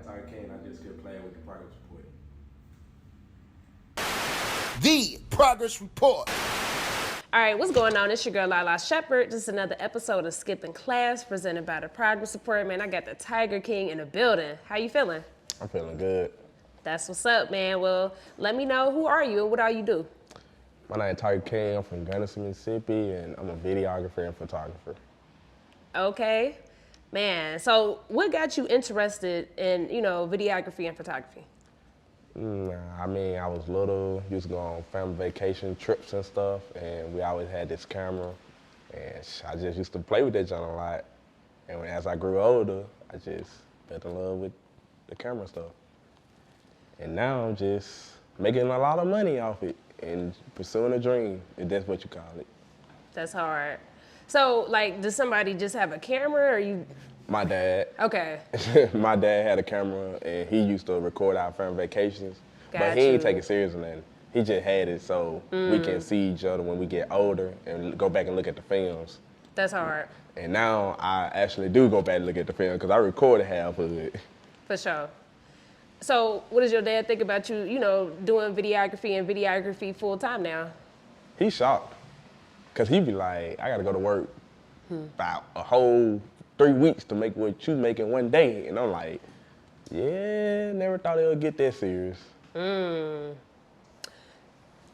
Tiger King. I just kept playing with the progress report. The Progress Report. All right, what's going on? It's your girl Lala Shepherd. This is another episode of Skipping Class presented by the Progress Report. Man, I got the Tiger King in the building. How you feeling? I'm feeling good. That's what's up, man. Well, let me know, who are you and what all you do? My name is Tiger King. I'm from Gunnison, Mississippi, and I'm a videographer and photographer. Okay. Man, so what got you interested in, videography and photography? I mean, I was little, used to go on family vacation trips and stuff, and we always had this camera, and I just used to play with that joint a lot. And as I grew older, I just fell in love with the camera stuff. And now I'm just making a lot of money off it and pursuing a dream, if that's what you call it. That's hard. So, does somebody just have a camera or you? My dad. Okay. My dad had a camera, and he used to record our family vacations. Got but he ain't you. take it serious or nothing. He just had it so we can see each other when we get older and go back and look at the films. That's hard. And now I actually do go back and look at the film because I recorded half of it. For sure. So, what does your dad think about you, doing videography full time now? He's shocked because he be like, I got to go to work about a whole 3 weeks to make what you make in one day. And I'm like, yeah, never thought it would get that serious.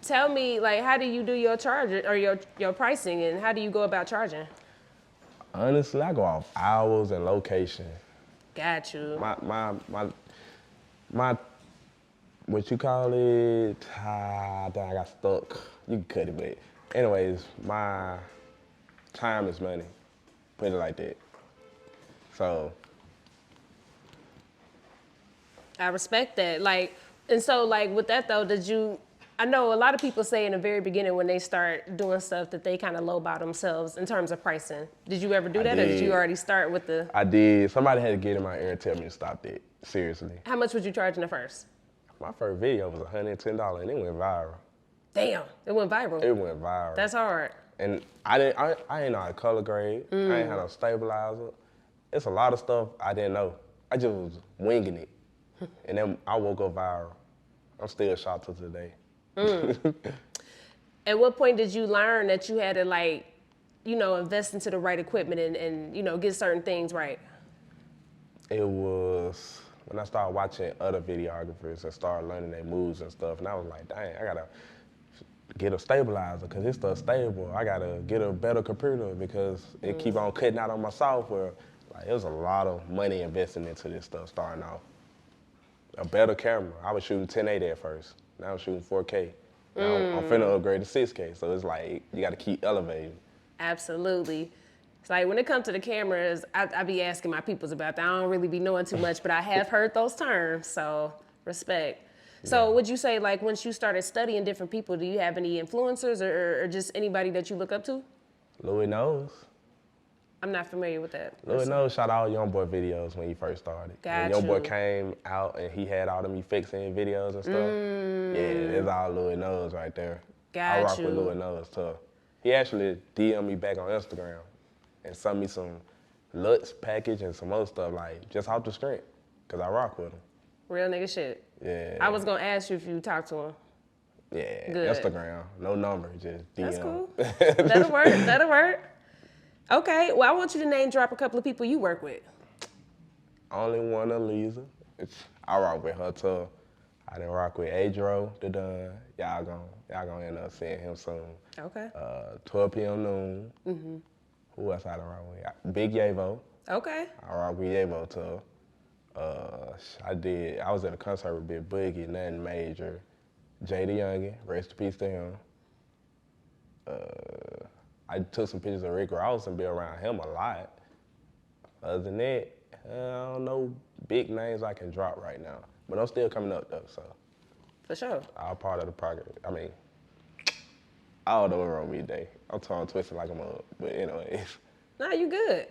Tell me, how do you do your charging or your pricing, and how do you go about charging? Honestly, I go off hours and location. Got you. My what you call it? Damn, I got stuck. You can cut it, but anyways, my time is money. Put it like that. So I respect that. With that though, I know a lot of people say in the very beginning when they start doing stuff that they kind of lowball themselves in terms of pricing. Did you ever do that, or did you already start with the? I did. Somebody had to get in my ear and tell me to stop that. Seriously. How much would you charge in the first? My first video was $110 and it went viral. Damn, it went viral. It went viral. That's hard. And I ain't know how to color grade. I ain't had no stabilizer. It's a lot of stuff I didn't know. I just was winging it. And then I woke up viral. I'm still shocked to today. At what point did you learn that you had to invest into the right equipment and get certain things right? It was when I started watching other videographers and started learning their moves and stuff. And I was like, dang, I gotta get a stabilizer because it's stuff stable. I gotta get a better computer because it keep on cutting out on my software. It was a lot of money investing into this stuff starting off. A better camera. I was shooting 1080 at first. Now I'm shooting 4K. Now I'm finna upgrade to 6K. So it's you gotta keep elevating. Absolutely. It's when it comes to the cameras, I be asking my peoples about that. I don't really be knowing too much, but I have heard those terms, so respect. Yeah. So would you say once you started studying different people, do you have any influencers or just anybody that you look up to? Louis Knows. I'm not familiar with that. Louis Knows shot all Young Boy videos when he first started. Got when Young Boy came out and he had all them effects in videos and stuff. Yeah, it's all Louis Knows right there. I rock with Louis Knows too. He actually DM'd me back on Instagram and sent me some Lutz package and some other stuff, just off the strength, because I rock with him. Real nigga shit. Yeah. I was going to ask you if you talked to him. Yeah, Good. Instagram, no number, just DM. That's cool. That'll work. Okay, well, I want you to name drop a couple of people you work with. Only one, Eliza. I rock with her too. I done rock with Adro, the Don. Y'all gonna end up seeing him soon. Okay. 12 p.m. noon. Who else I done rock with? Big Yavo. Okay. I rock with Yavo too. I was at a concert with Big Boogie, nothing major. Jay the Youngin, rest in peace to him. I took some pictures of Rick Ross and be around him a lot. Other than that, I don't know big names I can drop right now. But I'm still coming up though, so. For sure. All part of the progress. I mean, I don't know what's wrong with me today. I'm tongue twisted like a mug, but anyways. Nah, you good.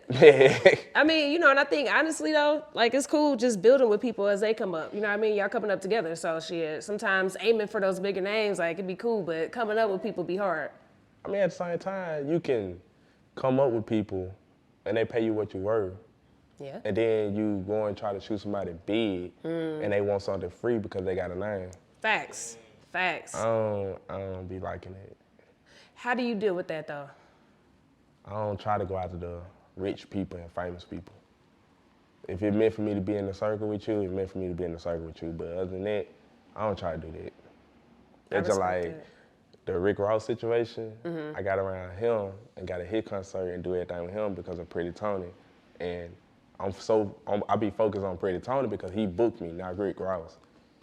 I mean, and I think honestly though, it's cool just building with people as they come up. You know what I mean? Y'all coming up together, so shit. Sometimes aiming for those bigger names, it'd be cool, but coming up with people be hard. I mean, at the same time, you can come up with people and they pay you what you're worth. Yeah. And then you go and try to shoot somebody big, and they want something free because they got a name. Facts. Facts. I don't be liking it. How do you deal with that though? I don't try to go after the rich people and famous people. If it meant for me to be in the circle with you, it meant for me to be in the circle with you. But other than that, I don't try to do that. That's just like that. the Rick Ross situation. I got around him and got a hit concert and do everything with him because of Pretty Tony. And I be focused on Pretty Tony because he booked me, not Rick Ross.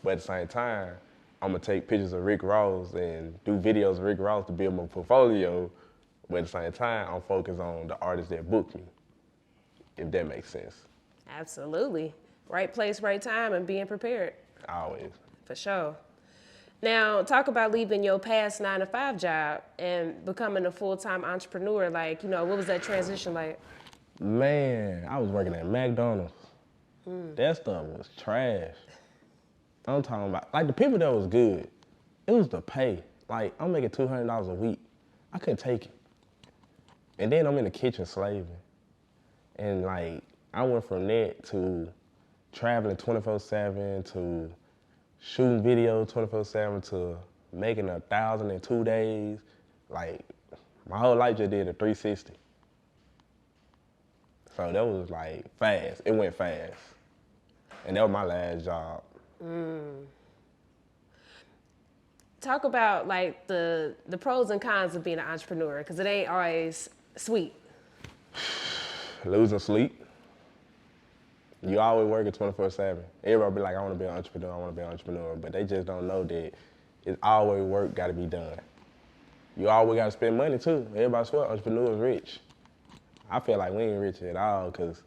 But at the same time, I'm gonna take pictures of Rick Ross and do videos of Rick Ross to build my portfolio. But at the same time, I'm focused on the artists that booked me, if that makes sense. Absolutely. Right place, right time, and being prepared. Always. For sure. Now, talk about leaving your past 9-to-5 job and becoming a full-time entrepreneur. Like, what was that transition like? Man, I was working at McDonald's. That stuff was trash. I'm talking about, like, the people that was good, it was the pay. Like, I'm making $200 a week. I couldn't take it. And then I'm in the kitchen slaving. And, like, I went from that to traveling 24/7 to shooting video 24/7 to making 1,000 in 2 days. Like, my whole life just did a 360. So that was like fast. It went fast. And that was my last job. Talk about like the pros and cons of being an entrepreneur, because it ain't always sweet. Losing sleep. You always working 24/7. Everybody be like, I want to be an entrepreneur, I want to be an entrepreneur. But they just don't know that it's always work got to be done. You always got to spend money too. Everybody swear entrepreneurs rich. I feel like we ain't rich at all because,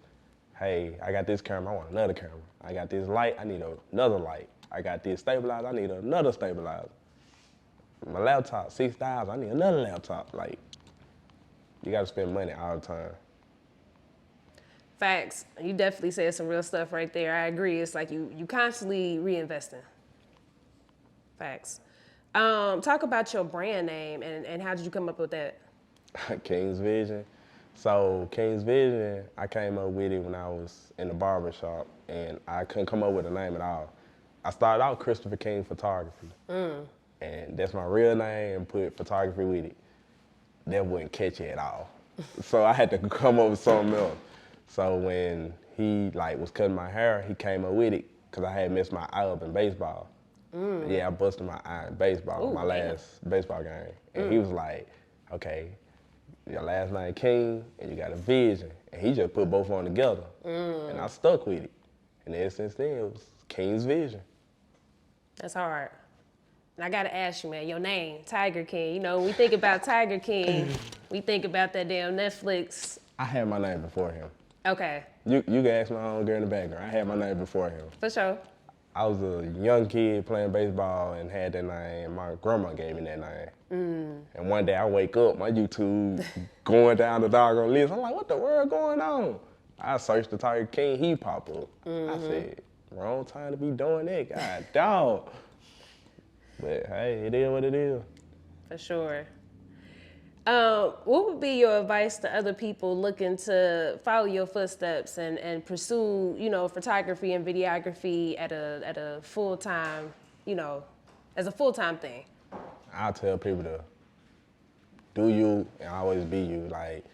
hey, I got this camera, I want another camera. I got this light, I need another light. I got this stabilizer, I need another stabilizer. My laptop, $6,000, I need another laptop. Like, you got to spend money all the time. Facts. You definitely said some real stuff right there. I agree. It's like you constantly reinvesting. Facts. Talk about your brand name and how did you come up with that? King's Vision. So King's Vision, I came up with it when I was in the barber shop and I couldn't come up with a name at all. I started out Christopher King Photography. And that's my real name and put photography with it. That wouldn't catch it at all. So I had to come up with something else. So when he was cutting my hair, he came up with it because I had messed my eye up in baseball. Yeah, I busted my eye in baseball, my last baseball game. And he was like, okay, your last name King and you got a vision. And he just put both on together. And I stuck with it. And ever since then, it was King's Vision. That's hard. And I gotta ask you, man, your name, Tiger King. When we think about Tiger King, we think about that damn Netflix. I had my name before him. Okay. You can ask my own girl in the background. I had my name before him. For sure. I was a young kid playing baseball and had that name. My grandma gave me that name. And one day I wake up, my YouTube going down the doggone list. I'm like, what the world going on? I searched the Tiger King, he popped up. I said, wrong time to be doing that, God dog. But hey, it is what it is. For sure. What would be your advice to other people looking to follow your footsteps and pursue, photography and videography at a full-time, as a full-time thing? I tell people to do you and always be you. Like,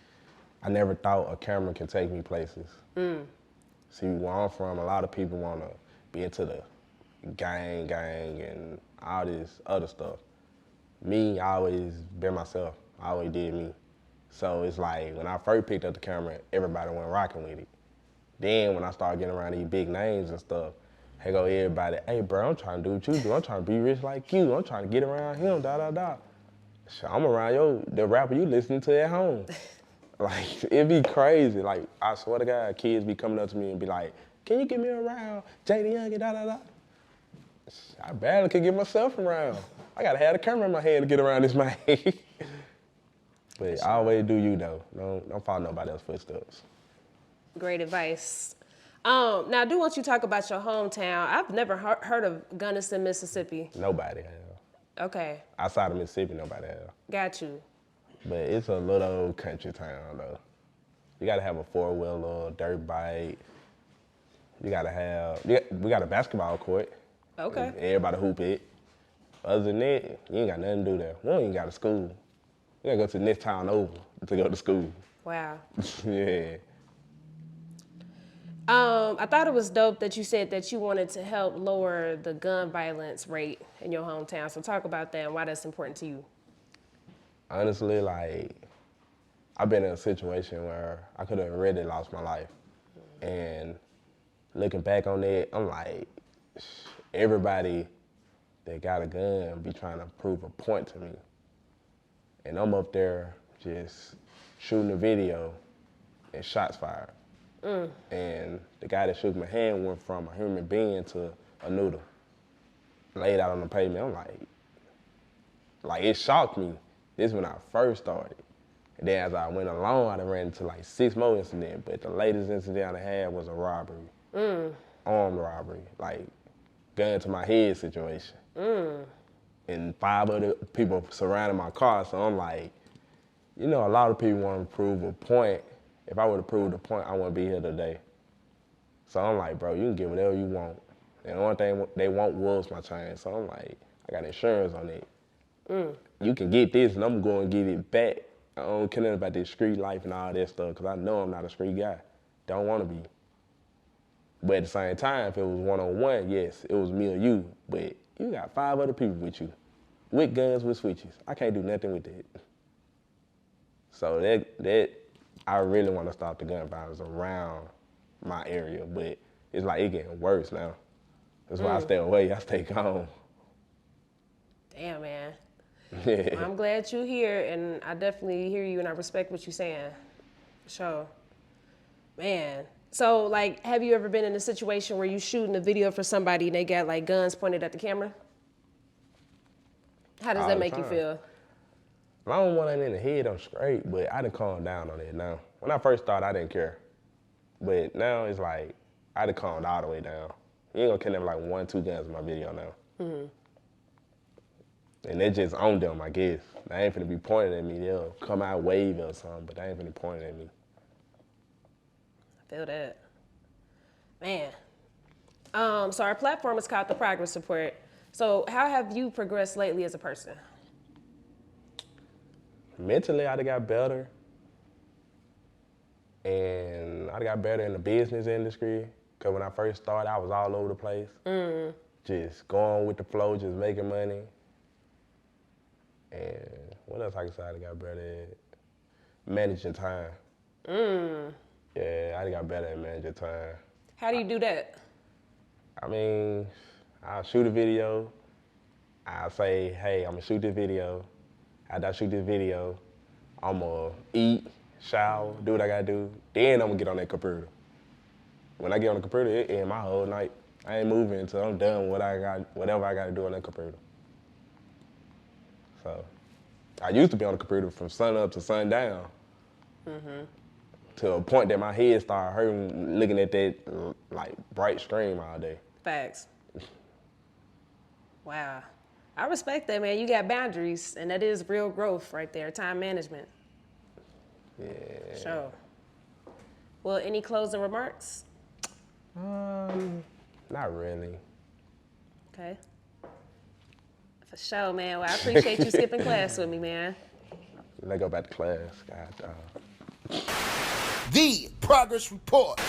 I never thought a camera can take me places. See, where I'm from, a lot of people want to be into the gang and all this other stuff. Me, I always been myself. I always did me. So it's like when I first picked up the camera, everybody went rocking with it. Then when I started getting around these big names and stuff, hey go everybody, hey bro, I'm trying to do what you do. I'm trying to be rich like you. I'm trying to get around him, da. So I'm around the rapper you listening to at home. Like, it'd be crazy. Like, I swear to God, kids be coming up to me and be like, can you get me around JD Young, da. I barely could get myself around. I gotta have the camera in my hand to get around this man. But I always do you though. Don't follow nobody else's footsteps. Great advice. Now I do want you to talk about your hometown. I've never heard of Gunnison, Mississippi. Nobody have. Okay. Outside of Mississippi, nobody have. Got you. But it's a little country town though. You gotta have a 4-wheeler, dirt bike. You gotta have, we got a basketball court. Okay. Everybody hoop it. Other than that, you ain't got nothing to do there. We don't even got a school. You gotta go to the next town over to go to school. Wow. Yeah. I thought it was dope that you said that you wanted to help lower the gun violence rate in your hometown. So talk about that and why that's important to you. Honestly, like, I've been in a situation where I could have really lost my life. And looking back on it, I'm like, everybody that got a gun be trying to prove a point to me. And I'm up there just shooting a video and shots fired. And the guy that shook my hand went from a human being to a noodle. Laid out on the pavement. I'm like it shocked me. This is when I first started. And then as I went along, I done ran into like 6 more incidents. But the latest incident I had was a robbery. Armed robbery. Like, gun to my head situation. And 5 other people surrounding my car. So I'm like, you know, a lot of people want to prove a point. If I would have proved a point, I wouldn't be here today. So I'm like, bro, you can get whatever you want. And the only thing they want was my chain. So I'm like, I got insurance on it. You can get this, and I'm going to get it back. I don't care nothing about this street life and all that stuff, because I know I'm not a street guy. Don't want to be. But at the same time, if it was one-on-one, yes, it was me or you. But you got 5 other people with you, with guns, with switches. I can't do nothing with that. So that I really want to stop the gun violence around my area, but it's like it getting worse now. That's why I stay away. I stay calm. Damn, man. Yeah. Well, I'm glad you're here, and I definitely hear you, and I respect what you're saying. For sure. Man. So, like, have you ever been in a situation where you shooting a video for somebody and they got, like, guns pointed at the camera? How does All that the make you time. feel? If I don't want it in the head, I'm straight, but I done calmed down on it now. When I first started, I didn't care. But now it's like, I done calmed all the way down. You ain't gonna kill them like 1, 2 guns in my video now. And they just on them, I guess. They ain't finna be pointing at me. They'll come out wave or something, but they ain't finna point at me. I feel that. Man. So our platform is called the Progress Report. So how have you progressed lately as a person? Mentally, I done got better. And I done got better in the business industry. Cause when I first started, I was all over the place. Just going with the flow, just making money. And what else I can say I done got better at? Managing time. Yeah, I done got better at managing time. How do you do that? I mean, I'll shoot a video. I'll say, hey, I'm gonna shoot this video. After I shoot this video, I'm gonna eat, shower, do what I gotta do. Then I'm gonna get on that computer. When I get on the computer, it ends my whole night. I ain't moving until I'm done with whatever I gotta do on that computer. So, I used to be on the computer from sun up to sundown. To a point that my head started hurting looking at that like bright screen all day. Facts. Wow. I respect that, man. You got boundaries, and that is real growth right there, time management. Yeah. Sure. Well, any closing remarks? Not really. Okay. For sure, man. Well, I appreciate you skipping class with me, man. Let's go back to class. God, The Progress Report.